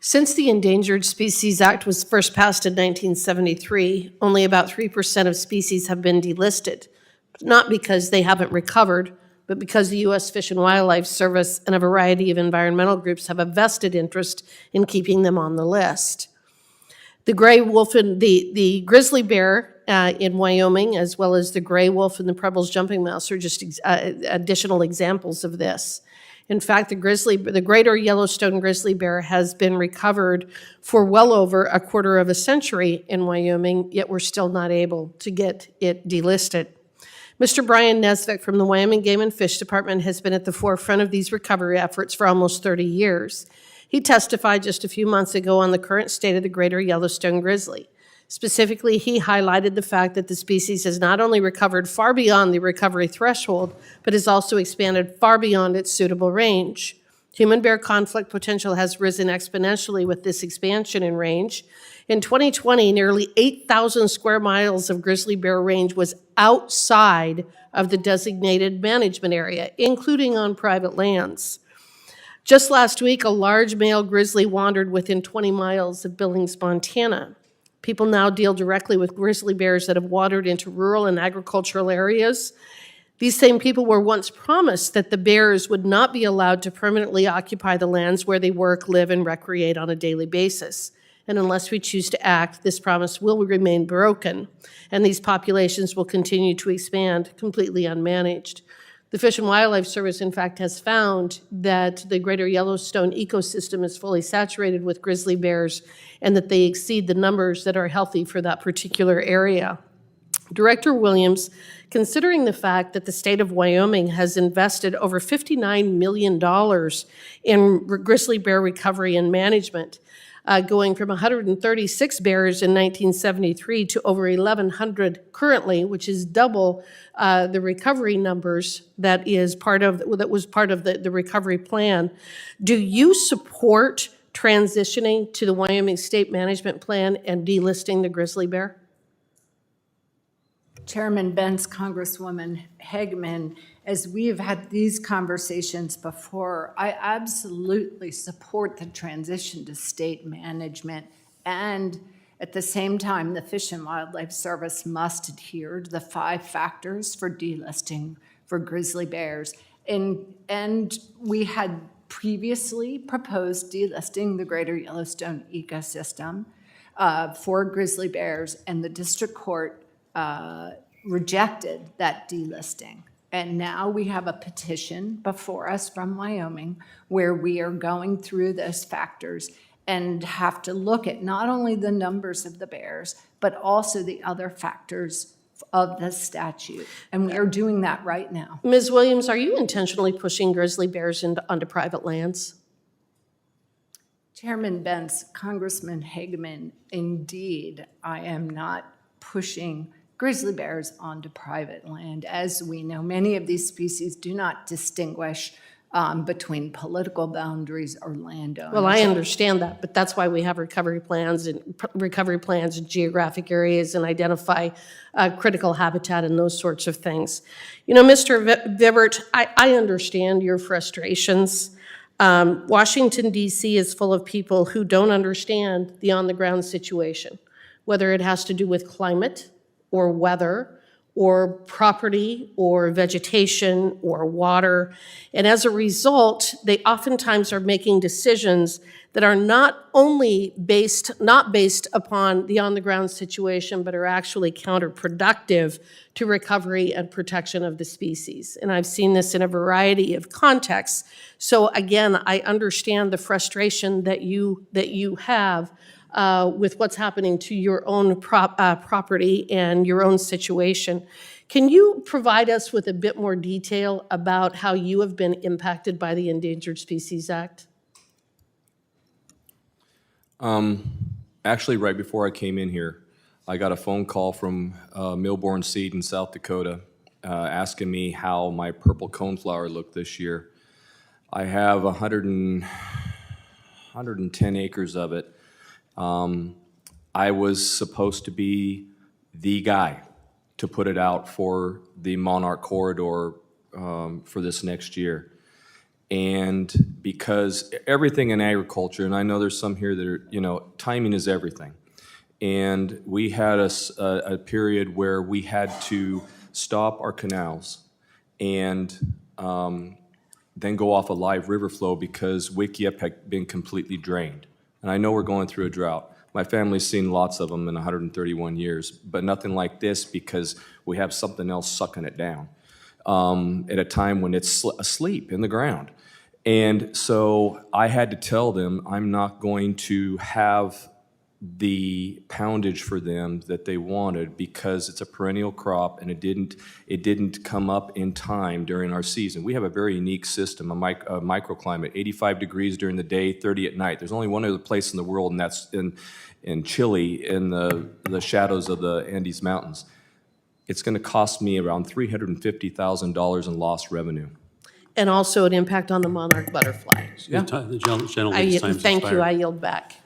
Since the Endangered Species Act was first passed in 1973, only about 3% of species have been delisted, not because they haven't recovered, but because the U.S. Fish and Wildlife Service and a variety of environmental groups have a vested interest in keeping them on the list. The gray wolf and the grizzly bear in Wyoming, as well as the gray wolf and the Preble's jumping mouse, are just additional examples of this. In fact, the Greater Yellowstone grizzly bear has been recovered for well over a quarter of a century in Wyoming, yet we're still not able to get it delisted. Mr. Brian Nesvik from the Wyoming Game and Fish Department has been at the forefront of these recovery efforts for almost 30 years. He testified just a few months ago on the current state of the Greater Yellowstone grizzly. Specifically, he highlighted the fact that the species has not only recovered far beyond the recovery threshold, but has also expanded far beyond its suitable range. Human-bear conflict potential has risen exponentially with this expansion in range. In 2020, nearly 8,000 square miles of grizzly bear range was outside of the designated management area, including on private lands. Just last week, a large male grizzly wandered within 20 miles of Billings, Montana. People now deal directly with grizzly bears that have wandered into rural and agricultural areas. These same people were once promised that the bears would not be allowed to permanently occupy the lands where they work, live, and recreate on a daily basis. And unless we choose to act, this promise will remain broken, and these populations will continue to expand completely unmanaged. The Fish and Wildlife Service, in fact, has found that the Greater Yellowstone ecosystem is fully saturated with grizzly bears and that they exceed the numbers that are healthy for that particular area. Director Williams, considering the fact that the state of Wyoming has invested over $59 million in grizzly bear recovery and management, going from 136 bears in 1973 to over 1,100 currently, which is double the recovery numbers that was part of the recovery plan. Do you support transitioning to the Wyoming State Management Plan and delisting the grizzly bear? Chairman Benz, Congresswoman Hagman, as we have had these conversations before, I absolutely support the transition to state management, and at the same time, the Fish and Wildlife Service must adhere to the 5 factors for delisting for grizzly bears. And we had previously proposed delisting the Greater Yellowstone Ecosystem for grizzly bears, and the district court rejected that delisting. And now we have a petition before us from Wyoming where we are going through those factors and have to look at not only the numbers of the bears, but also the other factors of the statute. And we are doing that right now. Ms. Williams, are you intentionally pushing grizzly bears onto private lands? Chairman Benz, Congressman Hagman, indeed, I am not pushing grizzly bears onto private land. As we know, many of these species do not distinguish between political boundaries or landowners. Well, I understand that, but that's why we have recovery plans in geographic areas and identify critical habitat and those sorts of things. You know, Mr. Vibert, I understand your frustrations. Washington, D.C. is full of people who don't understand the on-the-ground situation, whether it has to do with climate, or weather, or property, or vegetation, or water. And as a result, they oftentimes are making decisions that are not based upon the on-the-ground situation, but are actually counterproductive to recovery and protection of the species. And I've seen this in a variety of contexts. So again, I understand the frustration that you have with what's happening to your own property and your own situation. Can you provide us with a bit more detail about how you have been impacted by the Endangered Species Act? Actually, right before I came in here, I got a phone call from Millborn Seed in South Dakota asking me how my purple coneflower looked this year. I have 110 acres of it. I was supposed to be the guy to put it out for the Monarch Corridor for this next year. And because everything in agriculture, and I know there's some here that are, timing is everything. And we had a period where we had to stop our canals and then go off a live river flow because Wickiup had been completely drained. And I know we're going through a drought. My family's seen lots of them in 131 years, but nothing like this because we have something else sucking it down at a time when it's asleep in the ground. And so I had to tell them I'm not going to have the poundage for them that they wanted because it's a perennial crop and it didn't come up in time during our season. We have a very unique system, a microclimate, 85 degrees during the day, 30 at night. There's only one other place in the world, and that's in Chile, in the shadows of the Andes Mountains. It's going to cost me around $350,000 in lost revenue. And also an impact on the monarch butterfly. Yeah. The gentleman's time's Thank you, I expired. yield back.